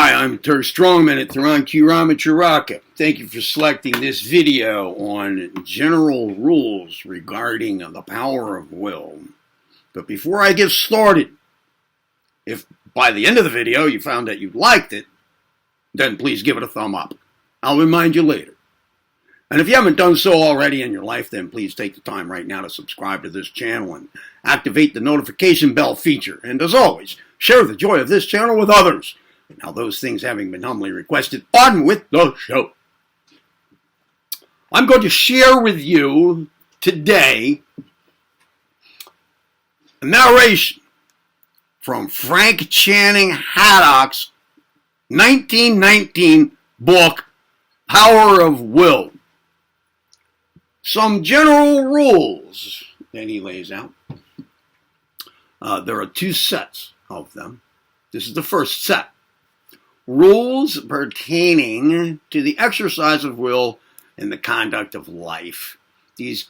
Hi, I'm Turk Strongman at Theron Q Ramacharaka. Thank you for selecting this video on general rules regarding the power of will. But before I get started, if by the end of the video you found that you liked it, then please give it a thumb up. I'll remind you later. And if you haven't done so already in your life, then please take the time right now to subscribe to this channel and activate the notification bell feature. And as always, share the joy of this channel with others. Now, those things having been humbly requested, on with the show. I'm going to share with you today a narration from Frank Channing Haddock's 1919 book, Power of Will. Some general rules that he lays out. There are two sets of them. This is the first set. Rules pertaining to the exercise of will and the conduct of life. These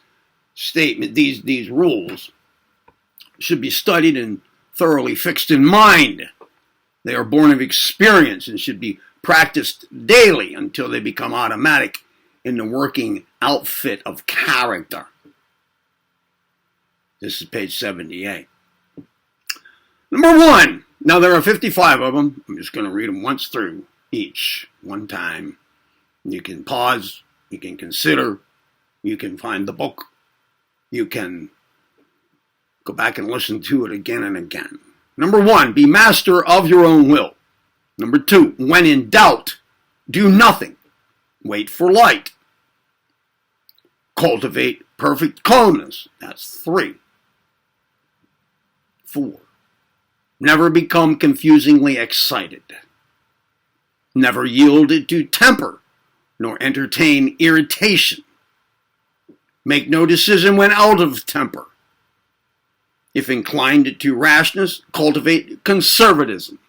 rules should be studied and thoroughly fixed in mind. They are born of experience and should be practiced daily until they become automatic in the working outfit of character. This is page 78. Number one. Now, there are 55 of them. I'm just going to read them once through each, one time. You can pause. You can consider. You can find the book. You can go back and listen to it again and again. Number one, be master of your own will. Number two, when in doubt, do nothing. Wait for light. Cultivate perfect calmness. That's 3. 4. Never become confusingly excited. Never yield to temper, nor entertain irritation. Make no decision when out of temper. If inclined to rashness, cultivate conservatism.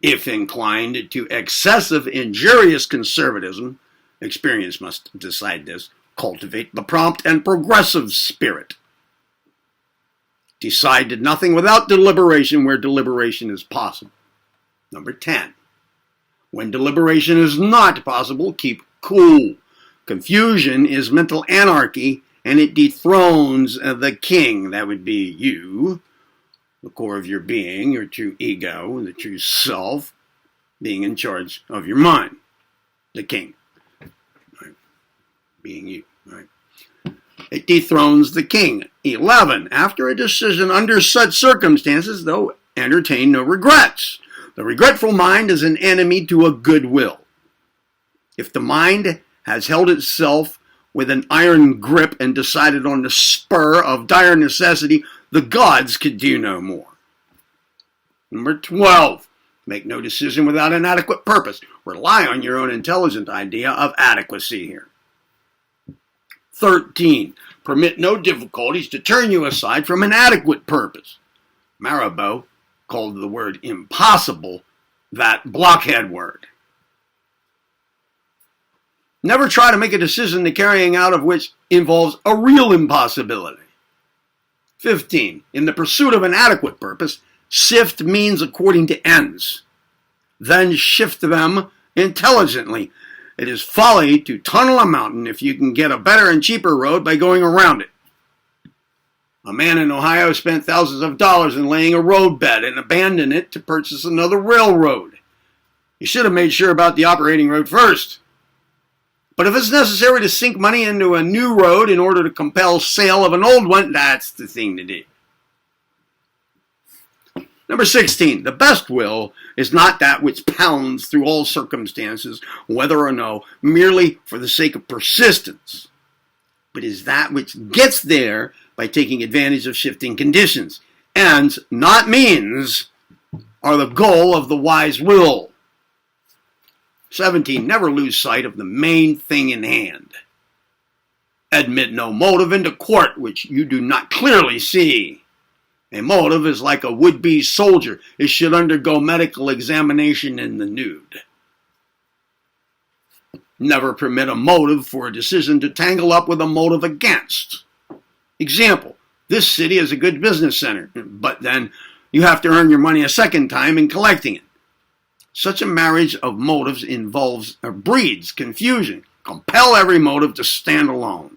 If inclined to excessive injurious conservatism, experience must decide this, cultivate the prompt and progressive spirit. Decide nothing without deliberation where deliberation is possible. Number 10. When deliberation is not possible, keep cool. Confusion is mental anarchy, and it dethrones the king. That would be you, the core of your being, your true ego, the true self, being in charge of your mind. The king. Right. Being you. Right. It dethrones the king. 11. After a decision under such circumstances, though, entertain no regrets. The regretful mind is an enemy to a good will. If the mind has held itself with an iron grip and decided on the spur of dire necessity, the gods could do no more. Number 12. Make no decision without an adequate purpose. Rely on your own intelligent idea of adequacy here. 13. Permit no difficulties to turn you aside from an adequate purpose. Mirabeau called the word impossible that blockhead word. Never try to make a decision the carrying out of which involves a real impossibility. 15. In the pursuit of an adequate purpose, sift means according to ends. Then shift them intelligently. It is folly to tunnel a mountain if you can get a better and cheaper road by going around it. A man in Ohio spent thousands of dollars in laying a roadbed and abandoned it to purchase another railroad. He should have made sure about the operating road first. But if it's necessary to sink money into a new road in order to compel sale of an old one, that's the thing to do. Number 16, the best will is not that which pounds through all circumstances, whether or no, merely for the sake of persistence, but is that which gets there by taking advantage of shifting conditions. Ends, not means, are the goal of the wise will. 17, never lose sight of the main thing in hand. Admit no motive into court which you do not clearly see. A motive is like a would-be soldier. It should undergo medical examination in the nude. Never permit a motive for a decision to tangle up with a motive against. Example, this city is a good business center, but then you have to earn your money a second time in collecting it. Such a marriage of motives involves or breeds confusion. Compel every motive to stand alone.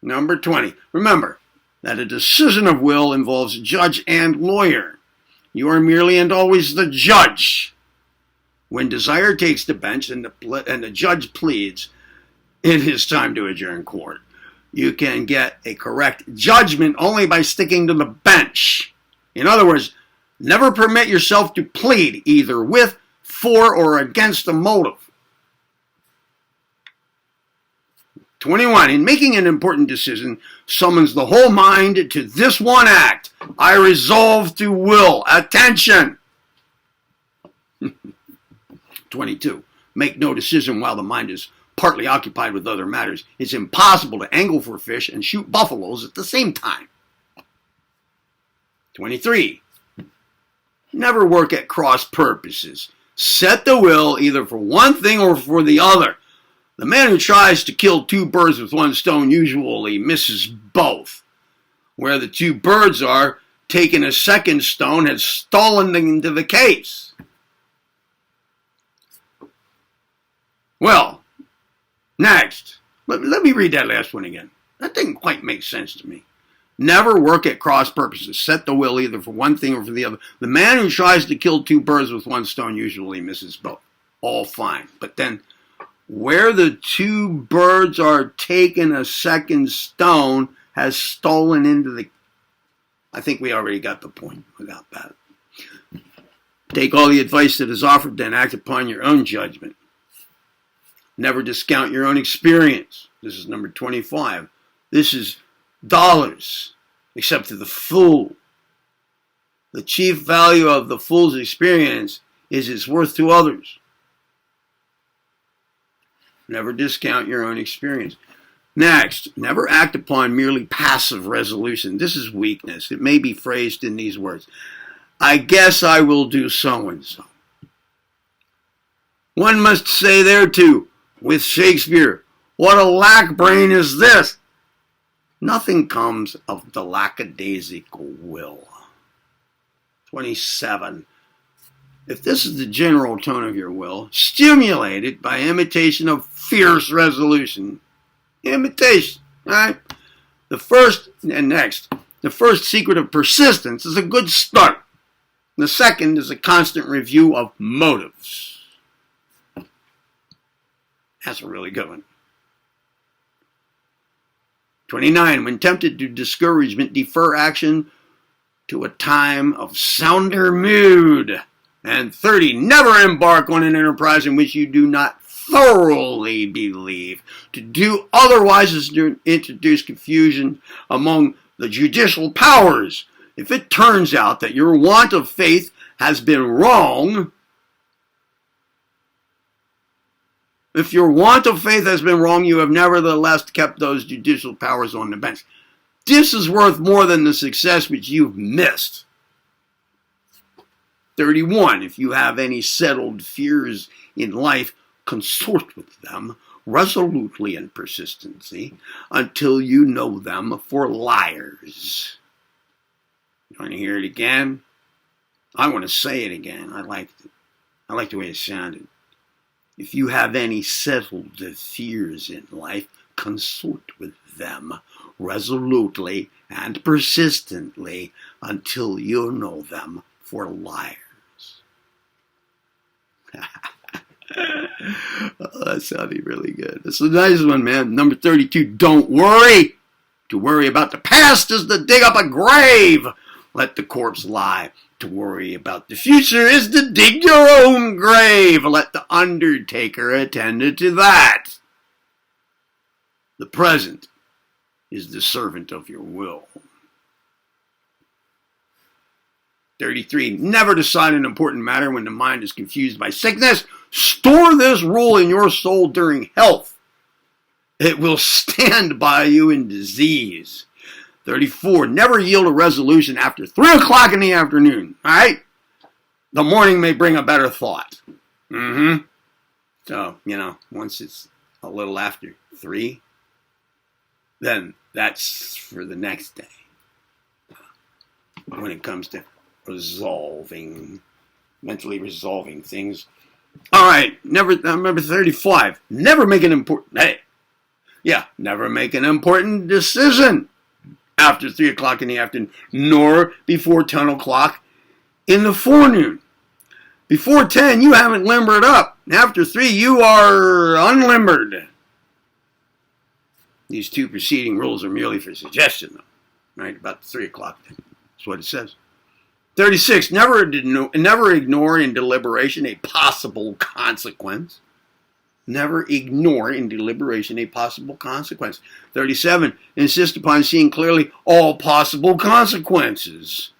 Number 20. Remember that a decision of will involves judge and lawyer. You are merely and always the judge. When desire takes the bench and the judge pleads, it is time to adjourn court. You can get a correct judgment only by sticking to the bench. In other words, never permit yourself to plead either with, for, or against a motive. 21. In making an important decision, summons the whole mind to this one act. I resolve to will. Attention! 22. Make no decision while the mind is partly occupied with other matters. It's impossible to angle for fish and shoot buffaloes at the same time. 23. Never work at cross purposes. Set the will either for one thing or for the other. The man who tries to kill two birds with one stone usually misses both. Where the two birds are, taking a second stone has stolen into the case. Well, next, let me read that last one again. That didn't quite make sense to me. Never work at cross purposes. Set the will either for one thing or for the other. The man who tries to kill two birds with one stone usually misses both. All fine. But then, where the two birds are taking a second stone has stolen into the... I think we already got the point without that. Take all the advice that is offered, then act upon your own judgment. Never discount your own experience. This is number 25. This is dollars, except to the fool. The chief value of the fool's experience is its worth to others. Never discount your own experience. Next, never act upon merely passive resolution. This is weakness. It may be phrased in these words. I guess I will do so-and-so. One must say there too, with Shakespeare, what a lack brain is this? Nothing comes of the lackadaisical will. 27. If this is the general tone of your will, stimulate it by imitation of fierce resolution. Imitation, right? The first secret of persistence is a good start. The second is a constant review of motives. That's a really good one. 29. When tempted to discouragement, defer action to a time of sounder mood. And 30. Never embark on an enterprise in which you do not thoroughly believe. To do otherwise is to introduce confusion among the judicial powers. If it turns out that your want of faith has been wrong, you have nevertheless kept those judicial powers on the bench. This is worth more than the success which you've missed. 31. If you have any settled fears in life, consort with them resolutely and persistently until you know them for liars. You want to hear it again? I want to say it again. I like the way it sounded. If you have any settled fears in life, consort with them resolutely and persistently until you know them for liars. Oh, that sounded really good. It's a nice one, man. Number 32, don't worry. To worry about the past is to dig up a grave. Let the corpse lie. To worry about the future is to dig your own grave. Let the undertaker attend to that. The present is the servant of your will. 33. Never decide an important matter when the mind is confused by sickness. Store this rule in your soul during health. It will stand by you in disease. 34. Never yield a resolution after 3 o'clock in the afternoon. All right? The morning may bring a better thought. So, once it's a little after 3, then that's for the next day. When it comes to resolving mentally resolving things. All right, number 35. Never make an important decision after 3 o'clock in the afternoon, nor before 10 o'clock in the forenoon. Before 10, you haven't limbered up. After 3, you are unlimbered. These two preceding rules are merely for suggestion, though. Right, about 3 o'clock. That's what it says. 36, never ignore in deliberation a possible consequence. Never ignore in deliberation a possible consequence. 37, insist upon seeing clearly all possible consequences.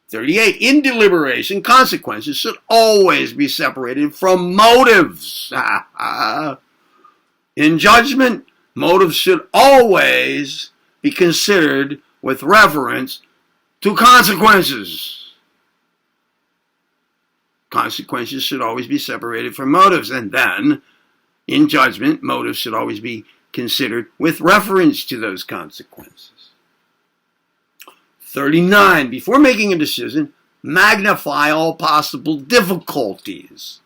38, in deliberation, consequences should always be separated from motives. In judgment, motives should always be considered with reference to consequences. Consequences should always be separated from motives. And then, in judgment, motives should always be considered with reference to those consequences. 39. Before making a decision, magnify all possible difficulties.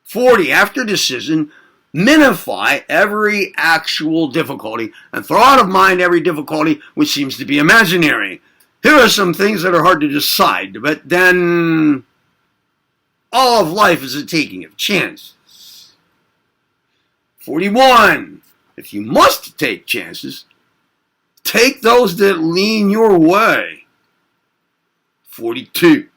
40. After decision, minify every actual difficulty and throw out of mind every difficulty which seems to be imaginary. Here are some things that are hard to decide, but then all of life is a taking of chances. 41. If you must take chances, take those that lean your way. 42.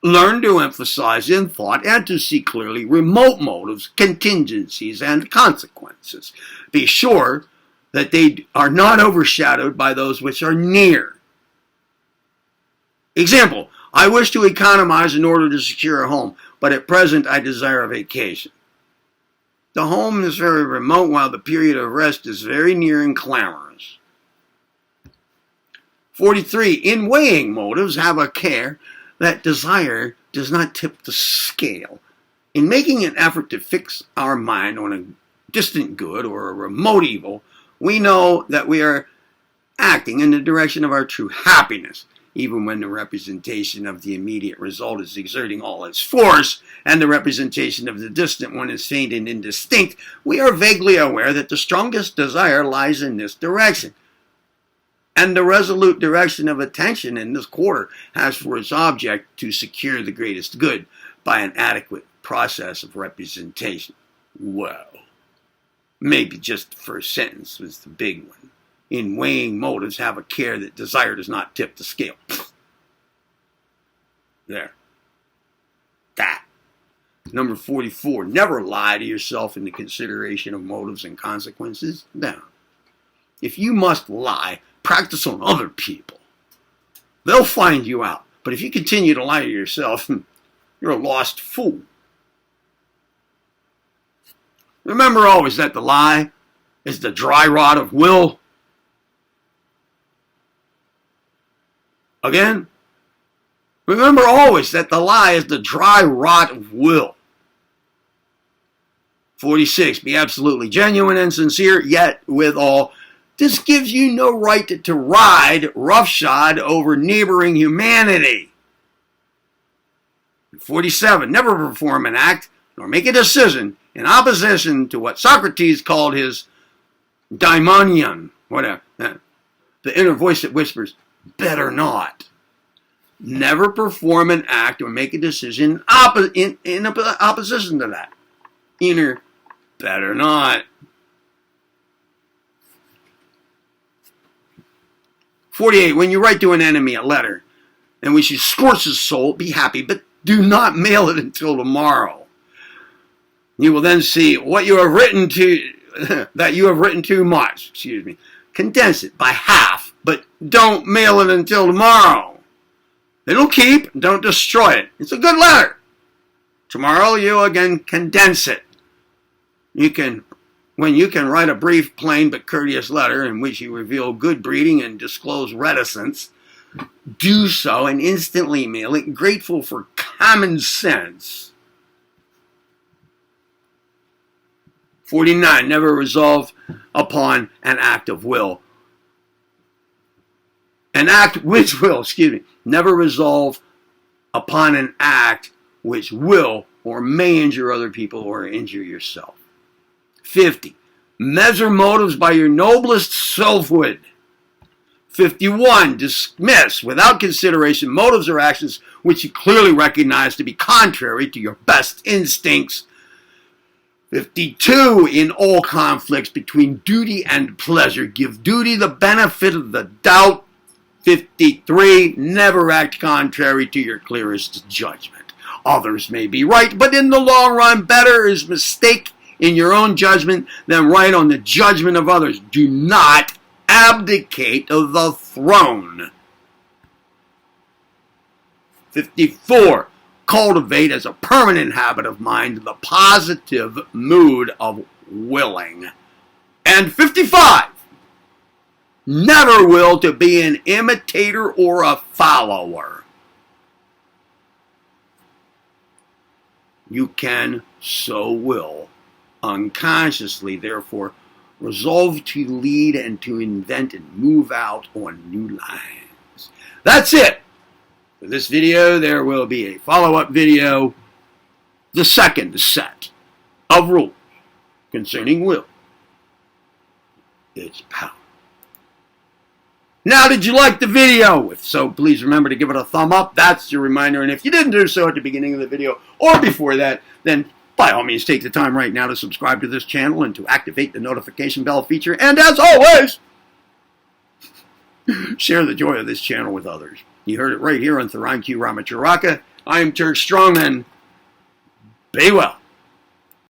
Learn to emphasize in thought and to see clearly remote motives, contingencies, and consequences. Be sure that they are not overshadowed by those which are near. Example, I wish to economize in order to secure a home, but at present I desire a vacation. The home is very remote while the period of rest is very near and clamorous. 43. In weighing motives, have a care that desire does not tip the scale. In making an effort to fix our mind on a distant good or a remote evil, we know that we are acting in the direction of our true happiness. Even when the representation of the immediate result is exerting all its force, and the representation of the distant one is faint and indistinct, we are vaguely aware that the strongest desire lies in this direction. And the resolute direction of attention in this quarter has for its object to secure the greatest good by an adequate process of representation. Well, maybe just the first sentence was the big one. In weighing motives, have a care that desire does not tip the scale. There. That. Number 44. Never lie to yourself in the consideration of motives and consequences. Now, if you must lie, practice on other people. They'll find you out. But if you continue to lie to yourself, you're a lost fool. Remember always that the lie is the dry rot of will. Again, remember always that the lie is the dry rot of will. 46. Be absolutely genuine and sincere, yet withal, this gives you no right to ride roughshod over neighboring humanity. 47. Never perform an act nor make a decision in opposition to what Socrates called his daimonion, whatever, the inner voice that whispers, better not. Never perform an act or make a decision in opposition to that. Inner, better not. 48. When you write to an enemy a letter and which you scorch his soul, be happy, but do not mail it until tomorrow. You will then see what you have written to, that you have written too much. Condense it by half, but don't mail it until tomorrow. It'll keep, don't destroy it. It's a good letter. Tomorrow you again condense it. When you can write a brief, plain, but courteous letter in which you reveal good breeding and disclose reticence, do so and instantly mail it, grateful for common sense. 49. Never resolve upon an act of will. An act which will, never resolve upon an act which will or may injure other people or injure yourself. 50. Measure motives by your noblest selfhood. 51. Dismiss without consideration motives or actions which you clearly recognize to be contrary to your best instincts. 52. In all conflicts between duty and pleasure, give duty the benefit of the doubt. 53. Never act contrary to your clearest judgment. Others may be right, but in the long run, better is mistake in your own judgment than right on the judgment of others. Do not abdicate of the throne. 54. Cultivate as a permanent habit of mind the positive mood of willing. And 55. Never will to be an imitator or a follower. You can, so will, unconsciously, therefore, resolve to lead and to invent and move out on new lines. That's it for this video. There will be a follow-up video, the second set of rules concerning will, its power. Now, did you like the video? If so, please remember to give it a thumb up. That's your reminder. And if you didn't do so at the beginning of the video or before that, then by all means, take the time right now to subscribe to this channel and to activate the notification bell feature. And as always, share the joy of this channel with others. You heard it right here on Tharan Q Ramacharaka. I am Turk Strongman. Be well.